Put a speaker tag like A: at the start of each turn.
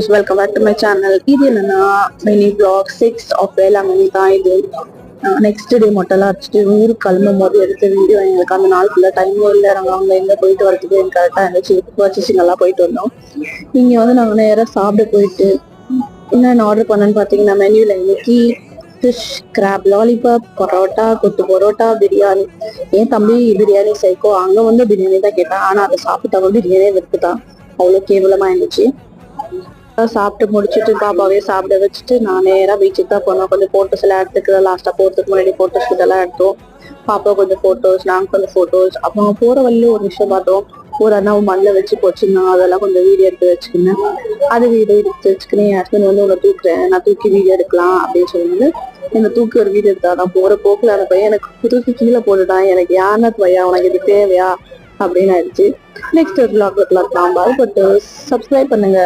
A: Welcome back to my channel. இது என்னன்னா mini vlog 6 of Velankanni தான். இது நெக்ஸ்ட் டே மொட்டெல்லாம் அடிச்சுட்டு ஊருக்கு கிளம்பும் போது எடுத்த வீடியோ. எங்களுக்கு அந்த நாள் ஃபுல்லாக டைமும் இல்லை. நாங்கள் அவங்க எங்கே போயிட்டு வரதுக்கு எனக்கு கரெக்டாக இருந்துச்சு. பர்ச்சேசிங் எல்லாம் போயிட்டு வந்தோம். இங்கே வந்து நாங்கள் நேராக சாப்பிட போயிட்டு என்னென்ன ஆர்டர் பண்ணேன்னு பார்த்தீங்கன்னா, மெனுவில் இன்னைக்கு ஃபிஷ் கிராப் லாலிபாப், பரோட்டா, கொத்து பரோட்டா, பிரியாணி. என் தம்பி பிரியாணி சைக்கோ, அங்கே வந்து பிரியாணி தான் கேட்டான். ஆனால் அதை சாப்பிட்டவங்க பிரியாணியே வெறுத்துட்டான். அவ்வளோ கேவலமாக இருந்துச்சு. சாப்பிட்டு முடிச்சுட்டு பாப்பாவே சாப்பிட வச்சுட்டு நான் நேராக பீச்சுக்கு தான் போனோம். கொஞ்சம் போட்டோஸ் எல்லாம் எடுத்துக்க, லாஸ்டா போறதுக்கு முன்னாடி போட்டோ ஷூட் எல்லாம் எடுத்தோம். பாப்பா கொஞ்சம் போட்டோஸ், நாங்கள் கொஞ்சம் போட்டோஸ். அப்புறம் போற வழியில ஒரு விஷயம் பார்த்தோம். ஒரு அண்ணாவை மண்ணில் வச்சு போச்சுருந்தோம். அதெல்லாம் கொஞ்சம் வீடியோ எடுத்து வச்சுக்கினேன். அது வீடியோ எடுத்து வச்சுக்கினேன். என் ஹஸ்பண்ட் வந்து உன்னை தூக்குறேன், நான் தூக்கி வீடியோ எடுக்கலாம் அப்படின்னு சொல்லும்போது என்னை தூக்கி ஒரு வீடியோ எடுத்தாதான். போற போக்குல அந்த பையன் எனக்கு தூக்கி கீழே போட்டுட்டான். எனக்கு யாருன்னா பையா, உனக்கு இது தேவையா அப்படின்னு ஆயிடுச்சு. நெக்ஸ்ட் ஒரு vlog பார்க்கலாம். பட் சப்ஸ்கிரைப் பண்ணுங்க.